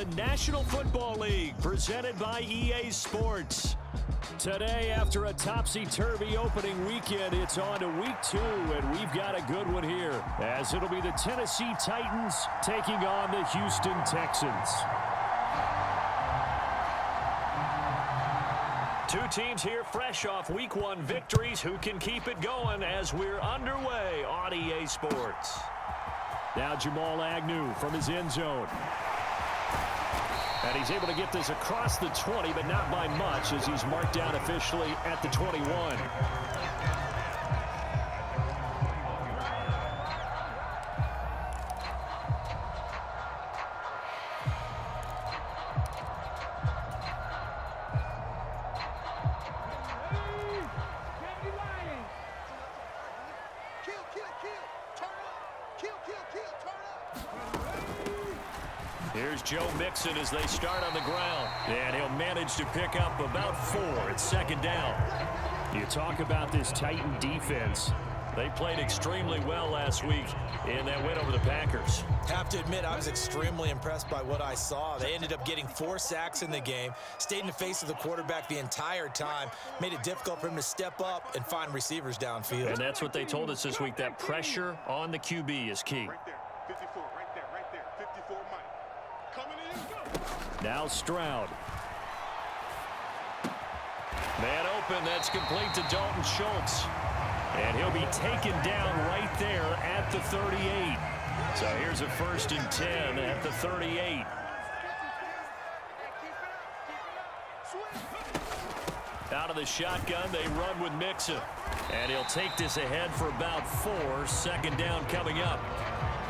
the National Football League, presented by EA Sports. Today, after a topsy-turvy opening weekend, it's on to week 2, and we've got a good one here, as it'll be the Tennessee Titans taking on the Houston Texans. Two teams here fresh off week 1 victories. Who can keep it going as we're underway on EA Sports? Now Jamal Agnew from his end zone. And he's able to get this across the 20, but not by much, as he's marked down officially at the 21. Here's Joe Mixon as they start on the ground. And he'll manage to pick up about 4 at second down. You talk about this Titan defense. They played extremely well last week in that win over the Packers. Have to admit, I was extremely impressed by what I saw. They ended up getting 4 sacks in the game, stayed in the face of the quarterback the entire time, made it difficult for him to step up and find receivers downfield. And that's what they told us this week, that pressure on the QB is key. Right there, 54, right there, 54 Mike. Coming in, go. Now Stroud. Man open, that's complete to Dalton Schultz. And he'll be taken down right there at the 38. So here's a 1st and 10 at the 38. Out of the shotgun, they run with Mixon. And he'll take this ahead for about 4. Second down coming up.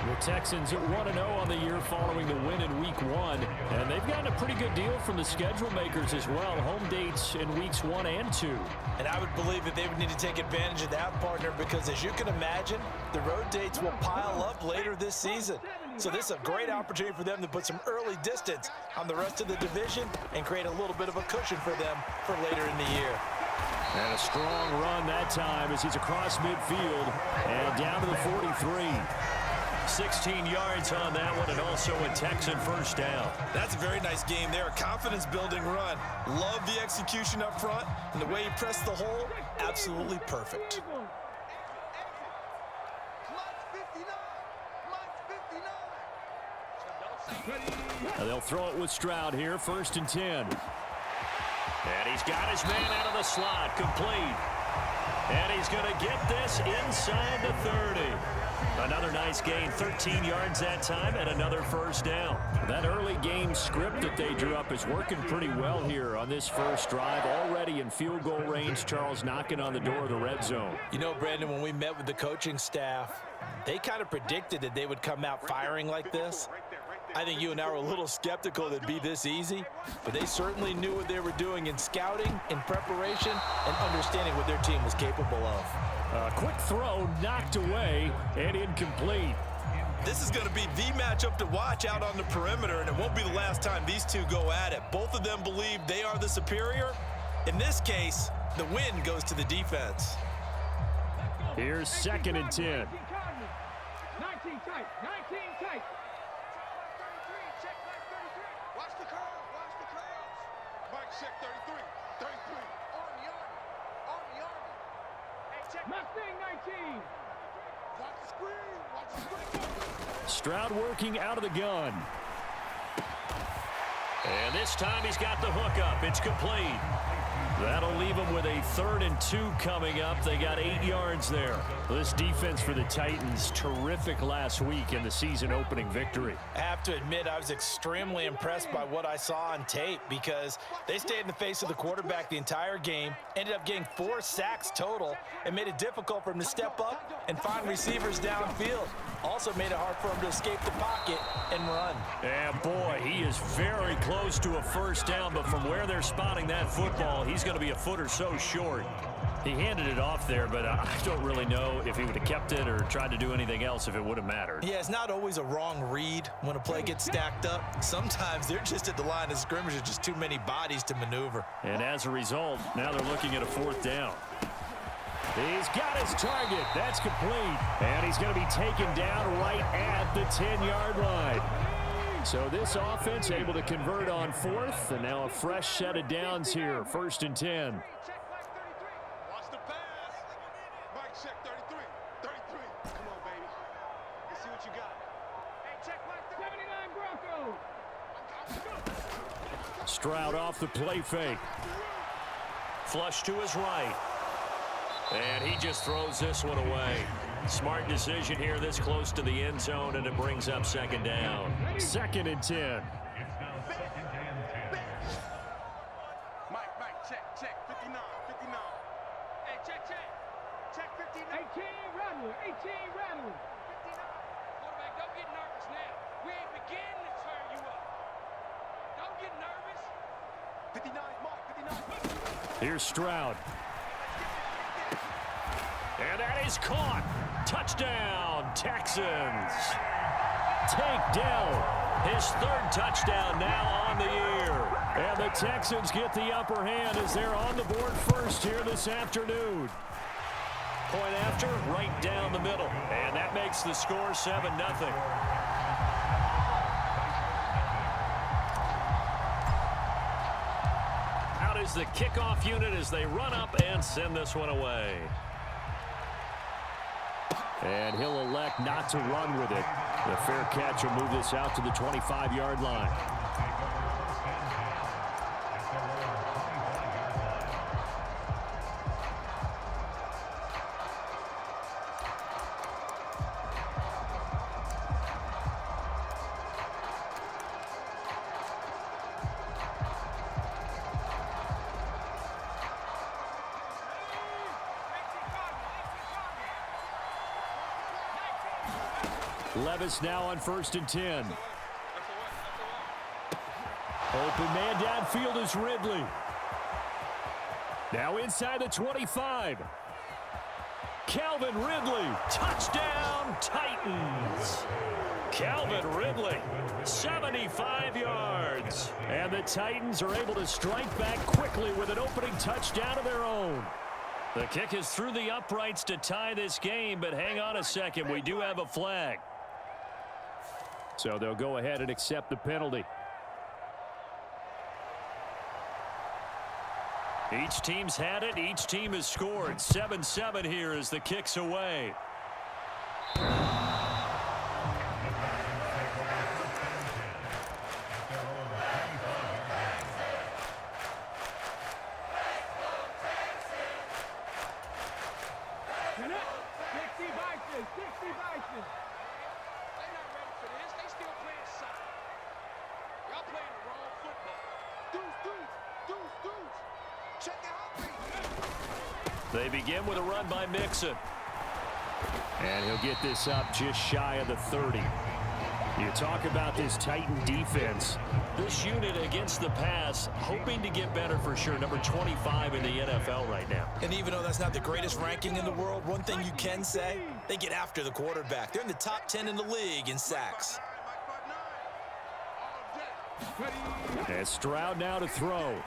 The Texans are 1-0 on the year following the win in week 1. And they've gotten a pretty good deal from the schedule makers as well. Home dates in weeks 1 and 2. And I would believe that they would need to take advantage of that, partner, because as you can imagine, the road dates will pile up later this season. So this is a great opportunity for them to put some early distance on the rest of the division and create a little bit of a cushion for them for later in the year. And a strong run that time as he's across midfield and down to the 43. 16 yards on that one, and also a Texan first down. That's a very nice game there. A confidence-building run. Love the execution up front, and the way he pressed the hole, absolutely perfect. And they'll throw it with Stroud here, 1st and 10. And he's got his man out of the slot, complete. And he's going to get this inside the 30. Another nice gain, 13 yards that time, and another first down. That early game script that they drew up is working pretty well here on this first drive. Already in field goal range, Charles knocking on the door of the red zone. You know, Brandon, when we met with the coaching staff, they kind of predicted that they would come out firing like this. I think you and I were a little skeptical that it'd be this easy, but they certainly knew what they were doing in scouting, in preparation, and understanding what their team was capable of. A quick throw knocked away and incomplete. This is going to be the matchup to watch out on the perimeter, and it won't be the last time these two go at it. Both of them believe they are the superior. In this case, the win goes to the defense. Here's 2nd and 10. 19 tight, 19 tight. Watch the curls, watch the curls. Mike, check 33, 33. Army. Hey, check. Mustang 19. Watch the screen, watch the screen. Stroud working out of the gun. And this time he's got the hook up. It's complete. That'll leave them with a 3rd and 2 coming up. They got 8 yards there. This defense for the Titans, terrific last week in the season opening victory. I have to admit, I was extremely impressed by what I saw on tape because they stayed in the face of the quarterback the entire game, ended up getting 4 sacks total, and made it difficult for him to step up and find receivers downfield. Also made it hard for him to escape the pocket and run. And boy, he is very close to a first down, but from where they're spotting that football, he's going to be a foot or so short. He handed it off there, but I don't really know if he would have kept it or tried to do anything else if it would have mattered. Yeah, it's not always a wrong read when a play gets stacked up. Sometimes they're just at the line of scrimmage. There's just too many bodies to maneuver. And as a result, now they're looking at a 4th down. He's got his target. That's complete. And he's going to be taken down right at the 10-yard line. So this offense able to convert on fourth, and now a fresh set of downs here. 1st and 10. Watch the pass. Mike check 33. 33. Come on, baby. Let's see what you got. Hey, check Mike 79 Broncos. Stroud off the play fake. Flush to his right. And he just throws this one away. Smart decision here this close to the end zone, and it brings up 2nd down. 2nd and 10. Mike, check 59. 59. Hey, check 59. 18 Rattle. 18 Rattle. 59. Quarterback, don't get nervous now. We ain't beginning to turn you up. Don't get nervous. 59, Mark, 59. Here's Stroud. And that is caught. Touchdown, Texans. Take down his 3rd touchdown now on the year. And the Texans get the upper hand as they're on the board first here this afternoon. Point after, right down the middle. And that makes the score 7-0. Out is the kickoff unit as they run up and send this one away. And he'll elect not to run with it. The fair catch will move this out to the 25-yard line. Levis now on 1st and 10. Open man downfield is Ridley. Now inside the 25. Calvin Ridley. Touchdown, Titans. Calvin Ridley, 75 yards. And the Titans are able to strike back quickly with an opening touchdown of their own. The kick is through the uprights to tie this game, but hang on a second. We do have a flag. So they'll go ahead and accept the penalty. Each team's had it. Each team has scored. 7-7 here as the kick's away. They begin with a run by Mixon. And he'll get this up just shy of the 30. You talk about this Titan defense. This unit against the pass, hoping to get better for sure. Number 25 in the NFL right now. And even though that's not the greatest ranking in the world, one thing you can say, they get after the quarterback. They're in the top 10 in the league in sacks. And Stroud now to throw.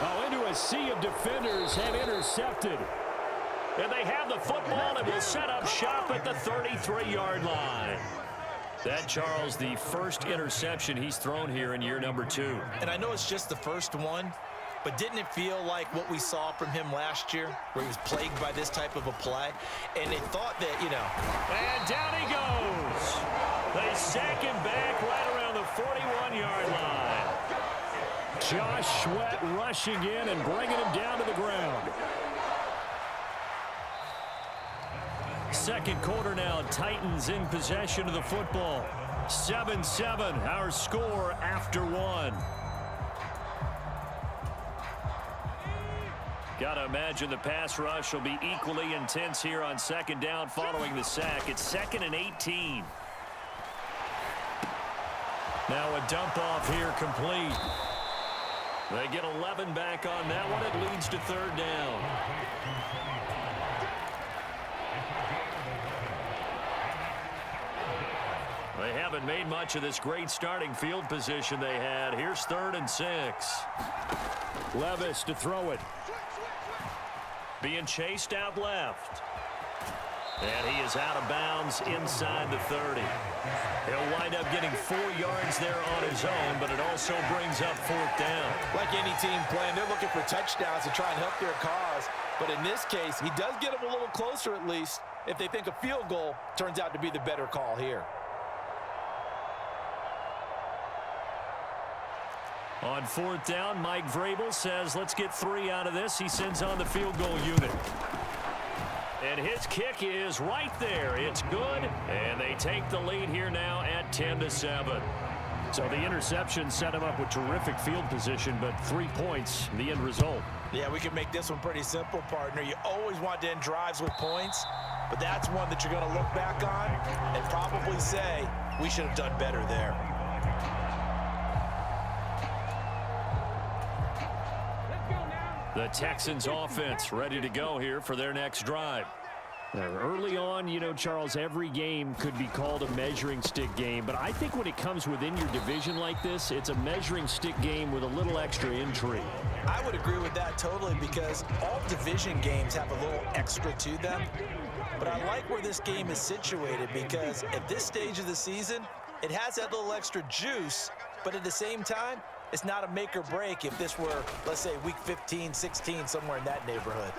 Oh, into a sea of defenders and intercepted. And they have the football and will set up shop at the 33-yard line. That, Charles, the first interception he's thrown here in year number 2. And I know it's just the first one, but didn't it feel like what we saw from him last year, where he was plagued by this type of a play? And they thought that, you know. And down he goes. They sack him back right around the 41-yard line. Josh Sweat rushing in and bringing him down to the ground. Second quarter now, Titans in possession of the football. 7-7, our score after one. Got to imagine the pass rush will be equally intense here on second down following the sack. It's 2nd and 18. Now a dump off here complete. They get 11 back on that one. It leads to third down. They haven't made much of this great starting field position they had. Here's 3rd and 6. Levis to throw it. Being chased out left. And he is out of bounds inside the 30. He'll wind up getting 4 yards there on his own, but it also brings up 4th down. Like any team playing, they're looking for touchdowns to try and help their cause. But in this case, he does get them a little closer at least if they think a field goal turns out to be the better call here. On 4th down, Mike Vrabel says, let's get 3 out of this. He sends on the field goal unit. And his kick is right there. It's good, and they take the lead here now at 10-7. So the interception set him up with terrific field position, but 3 points, the end result. Yeah, we can make this one pretty simple, partner. You always want to end drives with points, but that's one that you're going to look back on and probably say, we should have done better there. The Texans offense ready to go here for their next drive. Early on, you know, Charles, every game could be called a measuring stick game, but I think when it comes within your division like this, it's a measuring stick game with a little extra intrigue. I would agree with that totally because all division games have a little extra to them. But I like where this game is situated because at this stage of the season, it has that little extra juice, but at the same time, it's not a make or break if this were, let's say, week 15, 16, somewhere in that neighborhood.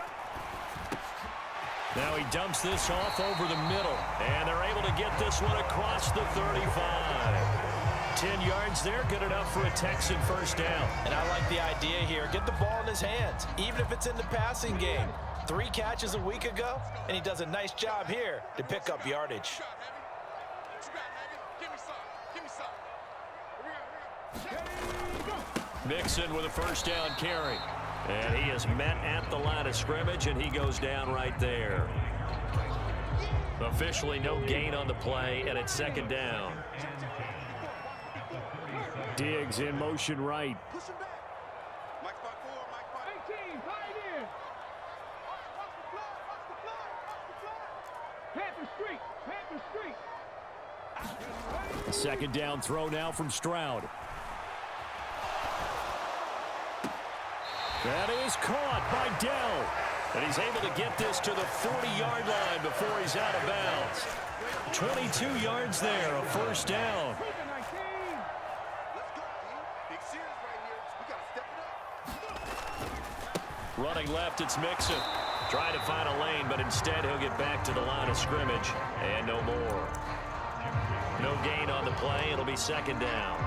Now he dumps this off over the middle, and they're able to get this one across the 35. 10 yards there, good enough for a Texan first down. And I like the idea here. Get the ball in his hands, even if it's in the passing game. 3 catches a week ago, and he does a nice job here to pick up yardage. Mixon with a first down carry. And he is met at the line of scrimmage, and he goes down right there. Officially no gain on the play, and it's 2nd down. Diggs in motion right. 18, Pioneer. Panther Street, Panther Street. 2nd down throw now from Stroud. That is caught by Dell. And he's able to get this to the 40-yard line before he's out of bounds. 22 yards there, a first down. Running left, it's Mixon. Trying to find a lane, but instead he'll get back to the line of scrimmage. And no more. No gain on the play. It'll be 2nd down.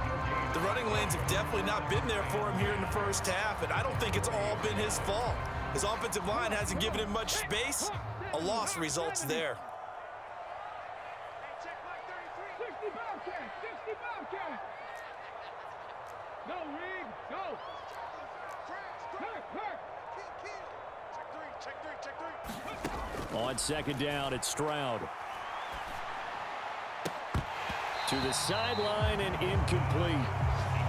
The running lanes have definitely not been there for him here in the first half, and I don't think it's all been his fault. His offensive line hasn't given him much space. A loss results there. 60 Bobcat, 60 Bobcat. Go, Reed, go. Kirk. Check three. On 2nd down, it's Stroud. To the sideline and incomplete.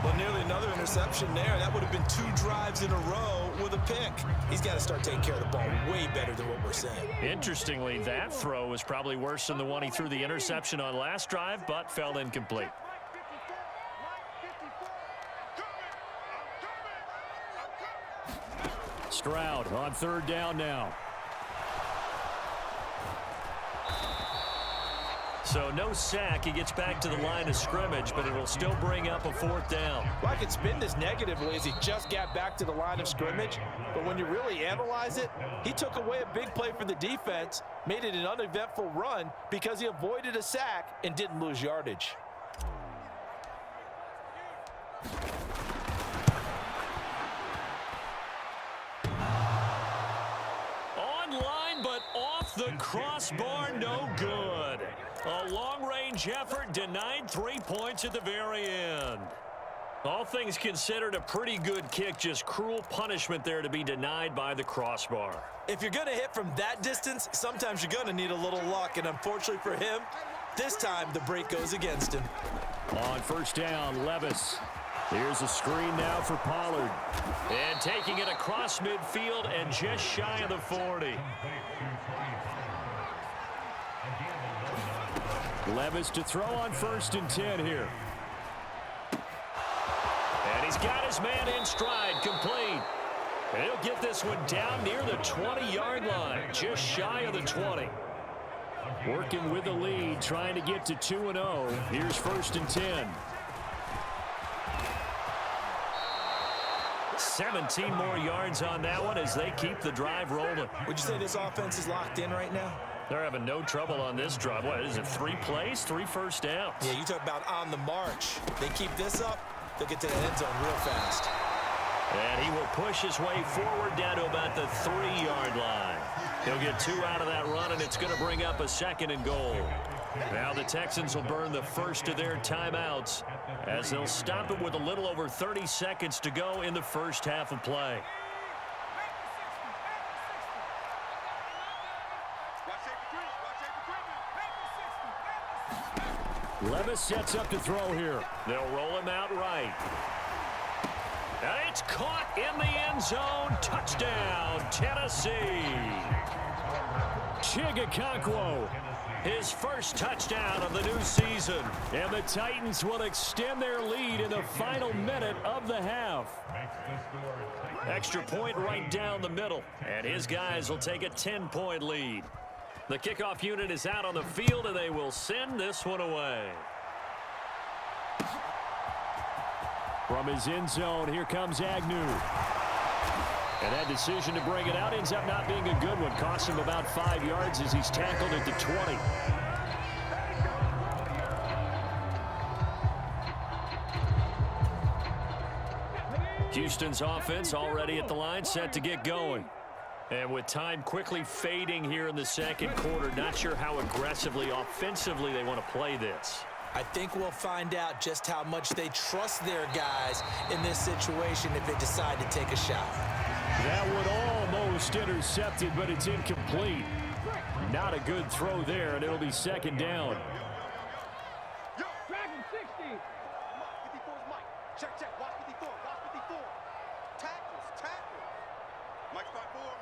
Well, nearly another interception there. That would have been 2 drives in a row with a pick. He's got to start taking care of the ball way better than what we're seeing. Interestingly, that throw was probably worse than the one he threw the interception on last drive, but fell incomplete. Stroud on 3rd down now. So no sack. He gets back to the line of scrimmage, but it'll still bring up a 4th down. Well, I could spin this negatively as he just got back to the line of scrimmage. But when you really analyze it, he took away a big play for the defense, made it an uneventful run because he avoided a sack and didn't lose yardage. Online, but off the crossbar, no good. A long-range effort denied 3 points at the very end. All things considered, a pretty good kick, just cruel punishment there to be denied by the crossbar. If you're going to hit from that distance, sometimes you're going to need a little luck, and unfortunately for him, this time the break goes against him. On 1st down, Levis. Here's a screen now for Pollard. And taking it across midfield and just shy of the 40. Levis to throw on 1st and 10 here. And he's got his man in stride, complete. And he'll get this one down near the 20-yard line, just shy of the 20. Working with the lead, trying to get to 2-0. Here's 1st and 10. 17 more yards on that one as they keep the drive rolling. Would you say this offense is locked in right now? They're having no trouble on this drive. What is it, 3 plays, 3 first downs? Yeah, you talk about on the march. They keep this up, they'll get to the end zone real fast. And he will push his way forward down to about the 3-yard line. He'll get 2 out of that run, and it's going to bring up a 2nd and goal. Now the Texans will burn the first of their timeouts as they'll stop it with a little over 30 seconds to go in the first half of play. Levis sets up to throw here. They'll roll him out right. And it's caught in the end zone. Touchdown, Tennessee. Chigakonkwo, his first touchdown of the new season. And the Titans will extend their lead in the final minute of the half. Extra point right down the middle. And his guys will take a 10-point lead. The kickoff unit is out on the field, and they will send this one away. From his end zone, here comes Agnew. And that decision to bring it out ends up not being a good one. Costs him about 5 yards as he's tackled at the 20. Houston's offense already at the line, set to get going. And with time quickly fading here in the second quarter, not sure how aggressively, offensively they want to play this. I think we'll find out just how much they trust their guys in this situation if they decide to take a shot. That would almost intercept it, but it's incomplete. Not a good throw there, and it'll be 2nd down. Dragon 60. Mike. Check. Watch 54. Watch 54. Tackles. Mike's 5'4".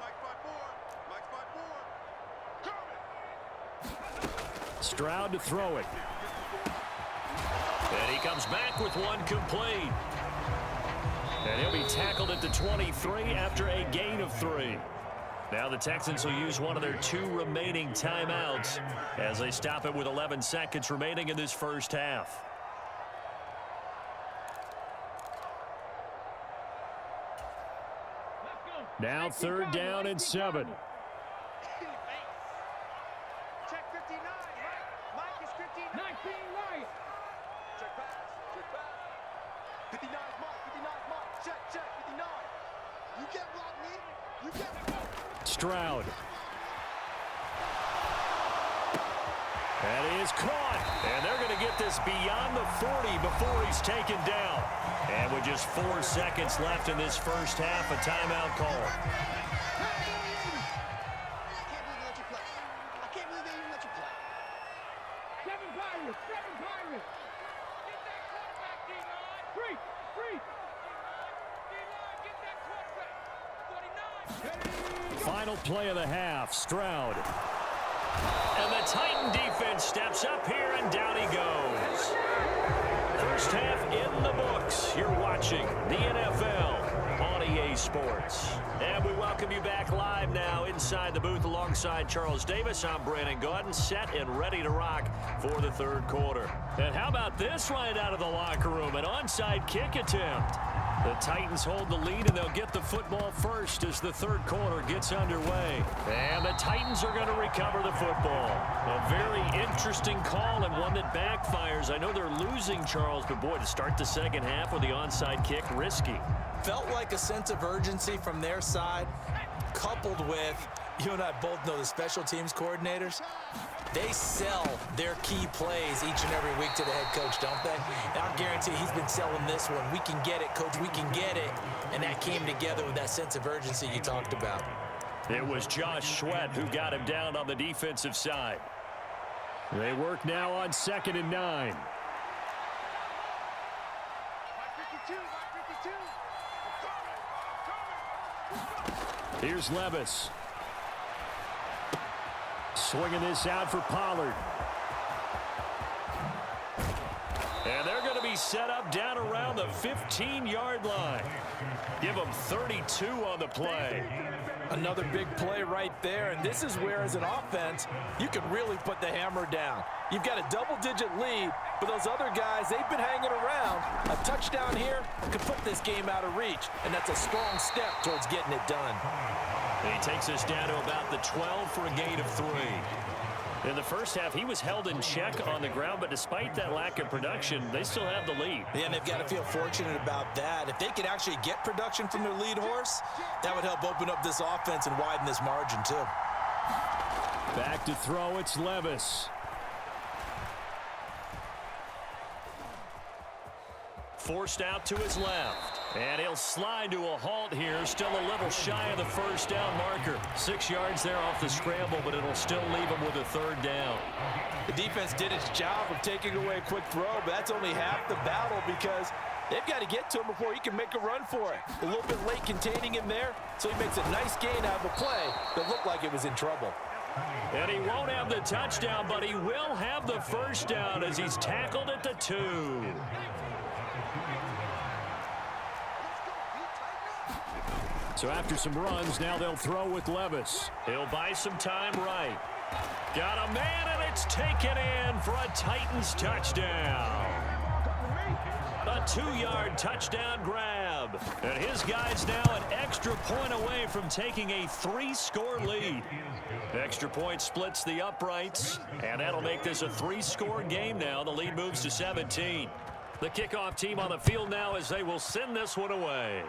Mike's 5'4". Coming. Stroud to throw it. And he comes back with one complete. And he'll be tackled at the 23 after a gain of 3. Now the Texans will use one of their 2 remaining timeouts as they stop it with 11 seconds remaining in this first half. Now 3rd down and 7. Check 59. Mike is 59. 19 right. Check pass. 59 Mike. Check. 59. You get blocked, me. You get Stroud. That is caught. And they're going to get this beyond the 40 before he's taken down. And with just 4 seconds left in this first half, a timeout call. I can't believe they even let you play. 7 Pirates. Get that quarterback, D-line. Free. D-line, get that quarterback. 49. Final play of the half, Stroud. And the Titan defense steps up here, and down he goes. First half in the books. You're watching the NFL on EA Sports. And we welcome you back live now inside the booth alongside Charles Davis. I'm Brandon Gordon, set and ready to rock for the 3rd quarter. And how about this right out of the locker room? An onside kick attempt. The Titans hold the lead, and they'll get the football first as the 3rd quarter gets underway. And the Titans are going to recover the football. A very interesting call and one that backfires. I know they're losing, Charles, but boy, to start the second half with the onside kick, risky. Felt like a sense of urgency from their side, coupled with, you and I both know the special teams coordinators, they sell their key plays each and every week to the head coach, don't they? And I guarantee he's been selling this one. We can get it, coach, we can get it. And that came together with that sense of urgency you talked about. It was Josh Sweat who got him down on the defensive side. They work now on 2nd and 9. Here's Levis. Swinging this out for Pollard. And they're going to be he's set up down around the 15-yard line. Give him 32 on the play. Another big play right there, and this is where, as an offense, you can really put the hammer down. You've got a double-digit lead, but those other guys, they've been hanging around. A touchdown here could put this game out of reach, and that's a strong step towards getting it done. He takes us down to about the 12 for a gain of 3. In the first half, he was held in check on the ground, but despite that lack of production, they still have the lead. Yeah, and they've got to feel fortunate about that. If they could actually get production from their lead horse, that would help open up this offense and widen this margin too. Back to throw, it's Levis. Forced out to his left. And he'll slide to a halt here. Still a little shy of the first down marker. 6 yards there off the scramble, but it'll still leave him with a 3rd down. The defense did its job of taking away a quick throw, but that's only half the battle because they've got to get to him before he can make a run for it. A little bit late containing him there, so he makes a nice gain out of a play that looked like it was in trouble. And he won't have the touchdown, but he will have the first down as he's tackled at the 2. So after some runs, now they'll throw with Levis. He'll buy some time right. Got a man, and it's taken in for a Titans touchdown. A 2-yard touchdown grab. And his guy's now an extra point away from taking a 3-score lead. Extra point splits the uprights, and that'll make this a 3-score game now. The lead moves to 17. The kickoff team on the field now as they will send this one away.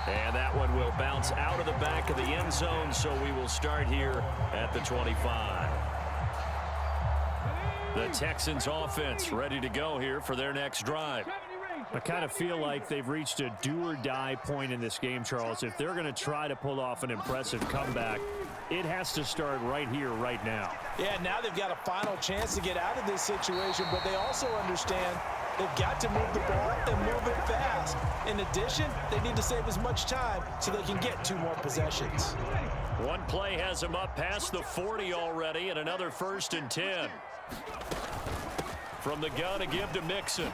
And that one will bounce out of the back of the end zone, so we will start here at the 25. The Texans offense ready to go here for their next drive. I kind of feel like they've reached a do-or-die point in this game, Charles. If they're going to try to pull off an impressive comeback, it has to start right here, right now. Yeah, now they've got a final chance to get out of this situation, but they also understand they've got to move the ball and move it fast. In addition, they need to save as much time so they can get 2 more possessions. One play has him up past the 40 already, and another 1st and 10. From the gun, a give to Mixon.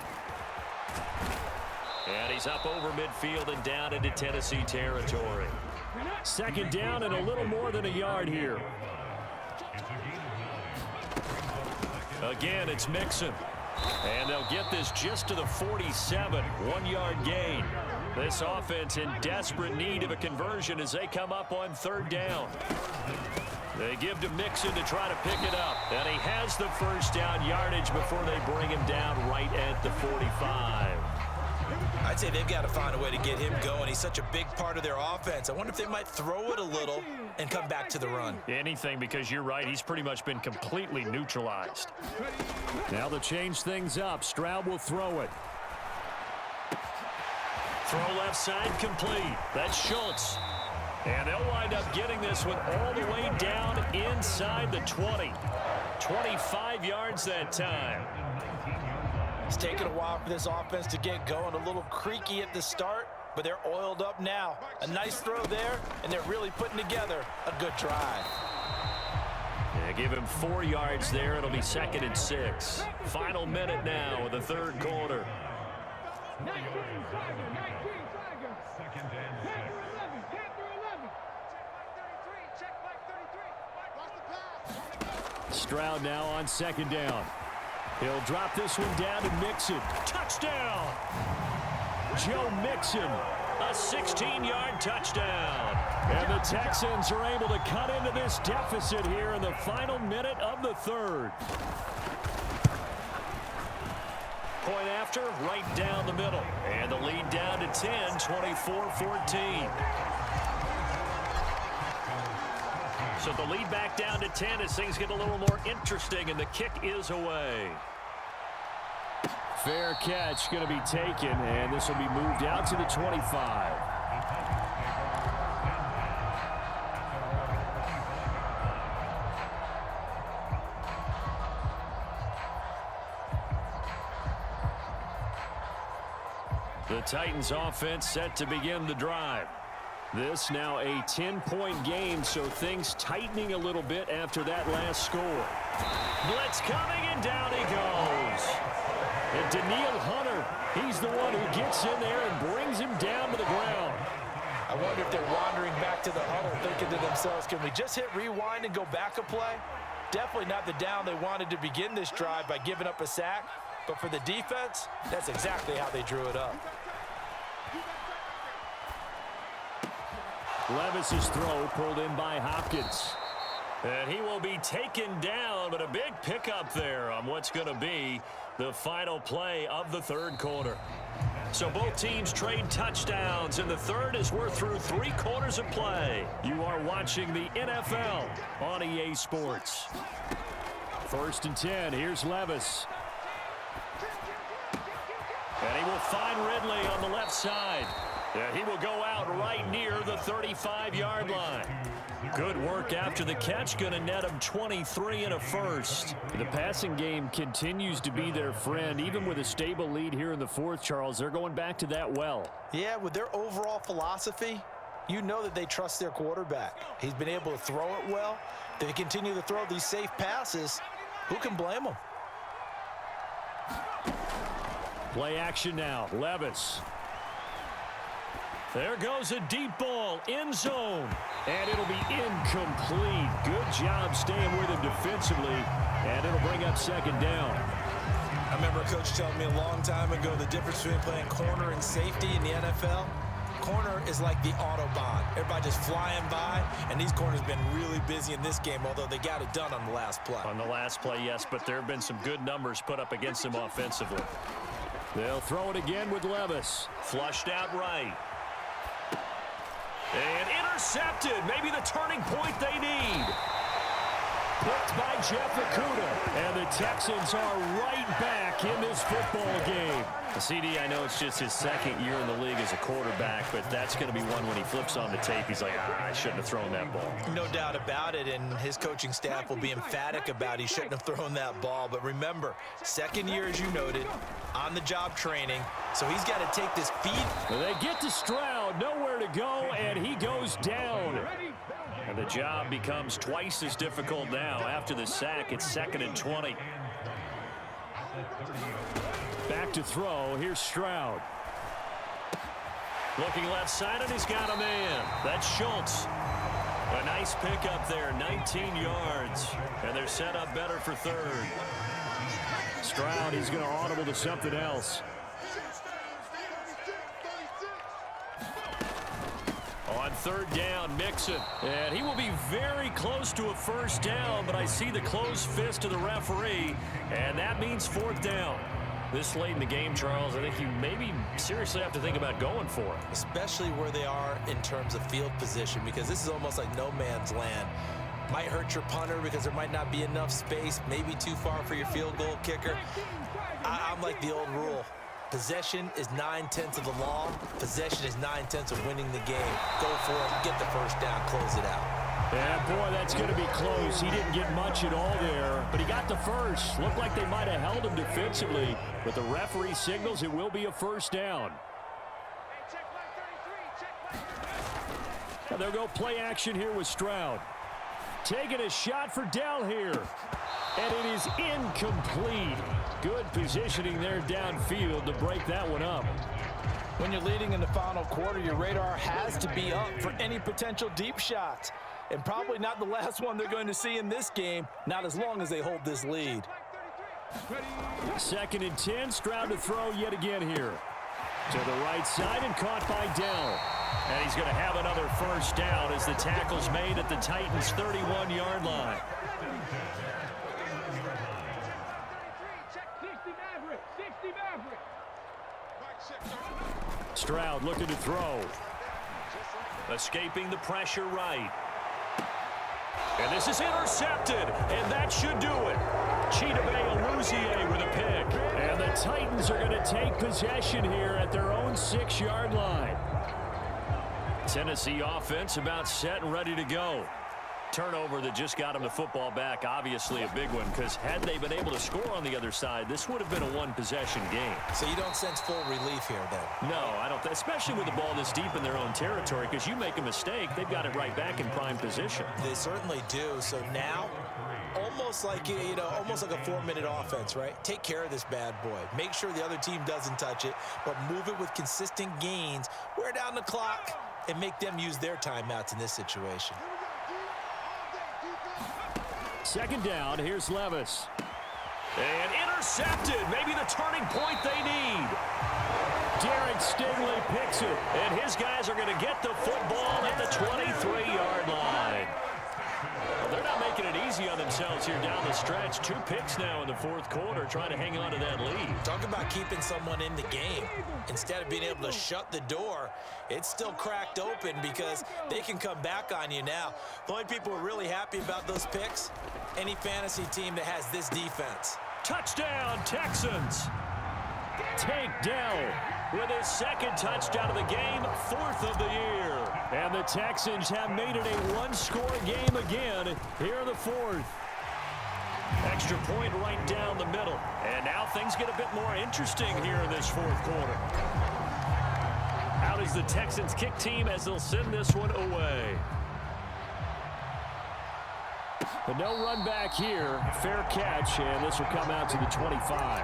And he's up over midfield and down into Tennessee territory. 2nd down and a little more than a yard here. Again, it's Mixon. And they'll get this just to the 47, 1-yard gain. This offense in desperate need of a conversion as they come up on 3rd down. They give to Mixon to try to pick it up. And he has the first down yardage before they bring him down right at the 45. I'd say they've got to find a way to get him going. He's such a big part of their offense. I wonder if they might throw it a little and come back to the run. Anything, because you're right. He's pretty much been completely neutralized. Now to change things up, Stroud will throw it. Throw left side complete. That's Schultz. And they'll wind up getting this one all the way down inside the 20. 25 yards that time. It's taken a while for this offense to get going. A little creaky at the start, but they're oiled up now. A nice throw there, and they're really putting together a good drive. Yeah, give him 4 yards there. It'll be 2nd and 6. Final minute now of the 3rd quarter. 19 Tiger. Second and 6. 10 through 11. Check back 33. Watch the pass. Stroud now on 2nd down. He'll drop this one down to Mixon. Touchdown! Joe Mixon, a 16-yard touchdown. And the Texans are able to cut into this deficit here in the final minute of the 3rd. Point after, right down the middle. And the lead down to 10, 24-14. So the lead back down to 10 as things get a little more interesting, and the kick is away. Fair catch going to be taken, and this will be moved out to the 25. The Titans offense set to begin the drive. This now a 10-point game, so things tightening a little bit after that last score. Blitz coming, and down he goes. goes. And Daniil Hunter, he's the one who gets in there and brings him down to the ground. I wonder if they're wandering back to the huddle thinking to themselves, can we just hit rewind and go back a play? Definitely not the down they wanted to begin this drive by giving up a sack. But for the defense, that's exactly how they drew it up. Levis's throw pulled in by Hopkins. And he will be taken down, but a big pickup there on what's going to be the final play of the third quarter. So both teams trade touchdowns in the third as we're through 3 quarters of play. You are watching the NFL on EA Sports. 1st and 10. Here's Levis. And he will find Ridley on the left side. And he will go out right near the 35-yard line. Good work after the catch. Going to net him 23 and a first. The passing game continues to be their friend. Even with a stable lead here in the fourth, Charles, they're going back to that well. Yeah, with their overall philosophy, you know that they trust their quarterback. He's been able to throw it well. They continue to throw these safe passes. Who can blame them? Play action now. Levis. There goes a deep ball, end zone, and it'll be incomplete. Good job staying with him defensively, and it'll bring up 2nd down. I remember a coach telling me a long time ago the difference between playing corner and safety in the NFL. Corner is like the Autobahn. Everybody just flying by, and these corners have been really busy in this game, although they got it done on the last play. On the last play, yes, but there have been some good numbers put up against them offensively. They'll throw it again with Levis. Flushed out right. And intercepted. Maybe the turning point they need. Picked by Jeff Okudah. And the Texans are right back in this football game. CD, I know it's just his 2nd year in the league as a quarterback, but that's going to be one when he flips on the tape. He's like, I shouldn't have thrown that ball. No doubt about it, and his coaching staff will be emphatic about he shouldn't have thrown that ball. But remember, 2nd year, as you noted, on-the-job training, so he's got to take this feed. Well, they get to Stroud, nowhere to go, and he goes down. And the job becomes twice as difficult now. After the sack, it's 2nd and 20. Back to throw. Here's Stroud. Looking left side, and he's got a man. That's Schultz. A nice pickup there, 19 yards. And they're set up better for 3rd. Stroud, he's going to audible to something else. On 3rd down, Mixon. And he will be very close to a 1st down, but I see the closed fist of the referee, and that means 4th down. This late in the game, Charles, I think you maybe seriously have to think about going for it. Especially where they are in terms of field position, because this is almost like no man's land. Might hurt your punter because there might not be enough space, maybe too far for your field goal kicker. I'm like the old rule. Possession is 9/10 of the law. Possession is 9/10 of winning the game. Go for it, get the 1st down, close it out. Yeah, boy, that's going to be close. He didn't get much at all there, but he got the first. Looked like they might have held him defensively, but the referee signals it will be a 1st down. Now they'll go play action here with Stroud. Taking a shot for Dell here, and it is incomplete. Good positioning there downfield to break that one up. When you're leading in the final quarter, your radar has to be up for any potential deep shots. And probably not the last one they're going to see in this game, not as long as they hold this lead. 2nd and 10, Stroud to throw yet again here. To the right side and caught by Dell. And he's going to have another 1st down as the tackle's made at the Titans' 31-yard line. 60 Maverick. Stroud looking to throw. Escaping the pressure right. And this is intercepted, and that should do it. Chidobe Awuzie with a pick. And the Titans are going to take possession here at their own 6-yard line. Tennessee offense about set and ready to go. Turnover that just got them the football back, obviously a big one, because had they been able to score on the other side, this would have been a one-possession game. So you don't sense full relief here, then? No, I don't, especially with the ball this deep in their own territory, because you make a mistake, they've got it right back in prime position. They certainly do. So now, almost almost like, almost like a 4-minute offense, right? Take care of this bad boy. Make sure the other team doesn't touch it, but move it with consistent gains. Wear down the clock and make them use their timeouts in this situation. Second down, here's Levis. And intercepted, maybe the turning point they need. Derek Stingley picks it, and his guys are going to get the football at the 23-yard line. Well, they're not making it easy on themselves here down the stretch. 2 picks now in the fourth quarter, trying to hang on to that lead. Talk about keeping someone in the game. Instead of being able to shut the door, it's still cracked open because they can come back on you now. The only people who are really happy about those picks, any fantasy team that has this defense. Touchdown, Texans. Tank Dell with his second touchdown of the game, 4th of the year. And the Texans have made it a 1-score game again here in the 4th. Extra point right down the middle. And now things get a bit more interesting here in this 4th quarter. Out is the Texans kick team as they'll send this one away. But no run back here. Fair catch, and this will come out to the 25.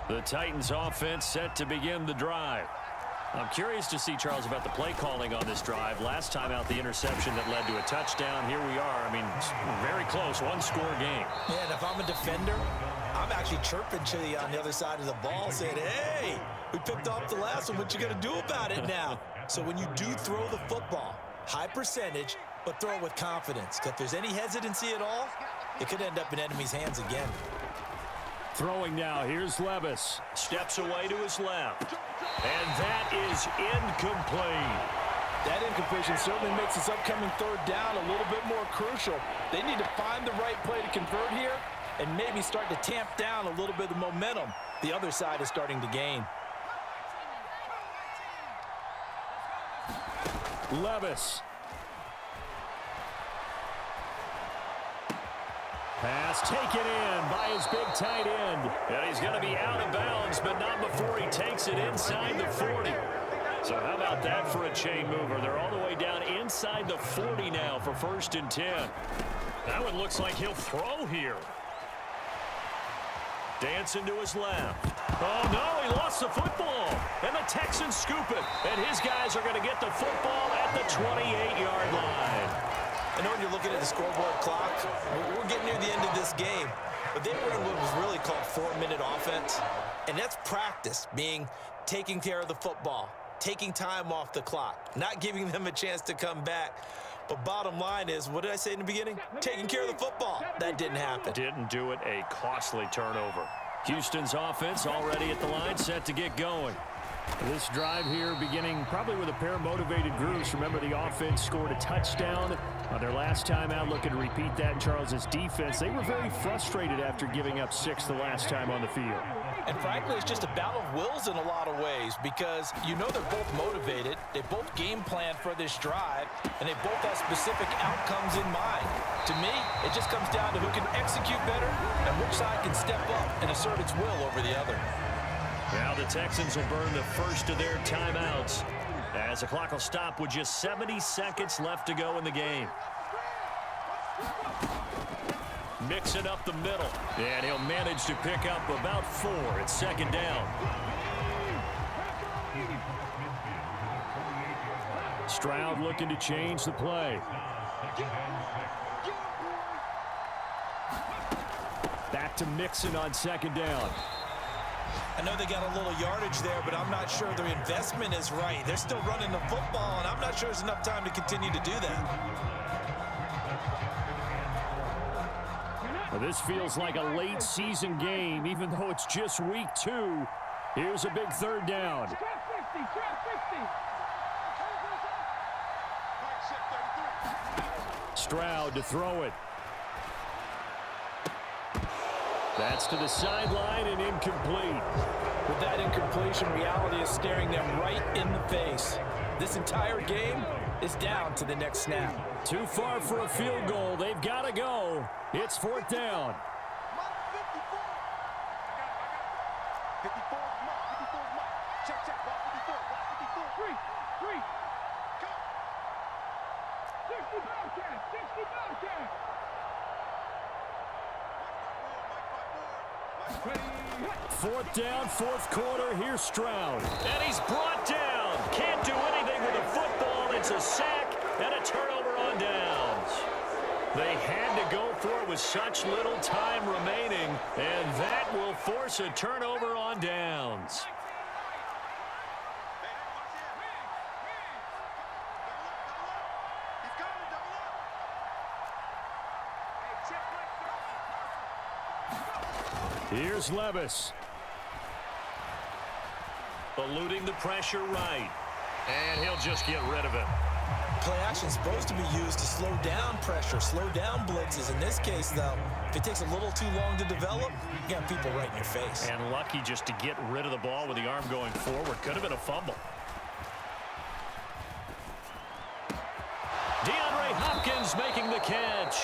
The Titans offense set to begin the drive. I'm curious to see, Charles, about the play calling on this drive. Last time out, the interception that led to a touchdown. Here we are. I mean, very close, 1-score game. Yeah, and if I'm a defender, I'm actually chirping to you on the other side of the ball saying, hey, we picked off the last one. What you going to do about it now? So when you do throw the football, high percentage, but throw it with confidence. If there's any hesitancy at all, it could end up in enemy's hands again. Throwing now, here's Levis. Steps away to his left. And that is incomplete. That incompletion certainly makes this upcoming 3rd down a little bit more crucial. They need to find the right play to convert here and maybe start to tamp down a little bit of momentum the other side is starting to gain. Levis. Pass taken in by his big tight end. And he's going to be out of bounds, but not before he takes it inside the 40. So how about that for a chain mover? They're all the way down inside the 40 now for 1st and 10. That one looks like he'll throw here. Dancing to his left. Oh, no, he lost the football. And the Texans scoop it. And his guys are going to get the football at the 28-yard line. I know when you're looking at the scoreboard clock, we're getting near the end of this game, but they were in what was really called 4-minute offense, and that's practice, meaning taking care of the football, taking time off the clock, not giving them a chance to come back. But bottom line is, what did I say in the beginning? Taking care of the football. That didn't happen. Didn't do it, a costly turnover. Houston's offense already at the line, set to get going. This drive here beginning probably with a pair of motivated groups. Remember, the offense scored a touchdown on their last time out. Looking to repeat that in Charles's defense. They were very frustrated after giving up 6 the last time on the field. And frankly, it's just a battle of wills in a lot of ways because they're both motivated. They both game plan for this drive, and they both have specific outcomes in mind. To me, it just comes down to who can execute better and which side can step up and assert its will over the other. Now the Texans will burn the first of their timeouts as the clock will stop with just 70 seconds left to go in the game. Mixing up the middle, and he'll manage to pick up about 4. It's 2nd down. Stroud looking to change the play. Back to Mixon on 2nd down. I know they got a little yardage there, but I'm not sure their investment is right. They're still running the football, and I'm not sure there's enough time to continue to do that. Well, this feels like a late season game, even though it's just week 2. Here's a big 3rd down. Trap 50, trap 50. Stroud to throw it. That's to the sideline and incomplete. With that incompletion, reality is staring them right in the face. This entire game is down to the next snap. Too far for a field goal. They've got to go. It's 4th down. Bobcat. 60 Bobcat. Fourth down, fourth quarter. Here's Stroud. And he's brought down. Can't do anything with the football. It's a sack and a turnover on downs. They had to go for it with such little time remaining, and that will force a turnover on downs. Here's Levis. Eluding the pressure right. And he'll just get rid of it. Play action is supposed to be used to slow down pressure, slow down blitzes. In this case, though, if it takes a little too long to develop, you got people right in your face. And lucky just to get rid of the ball with the arm going forward. Could have been a fumble. DeAndre Hopkins making the catch.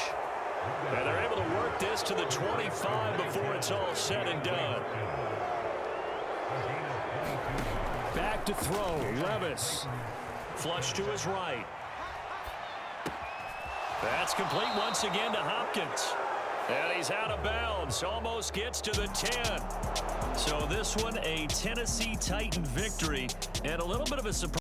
And they're able to work this to the 25 before it's all said and done. Back to throw. Levis. Flush to his right. That's complete once again to Hopkins. And he's out of bounds. Almost gets to the 10. So this one, a Tennessee Titan victory. And a little bit of a surprise.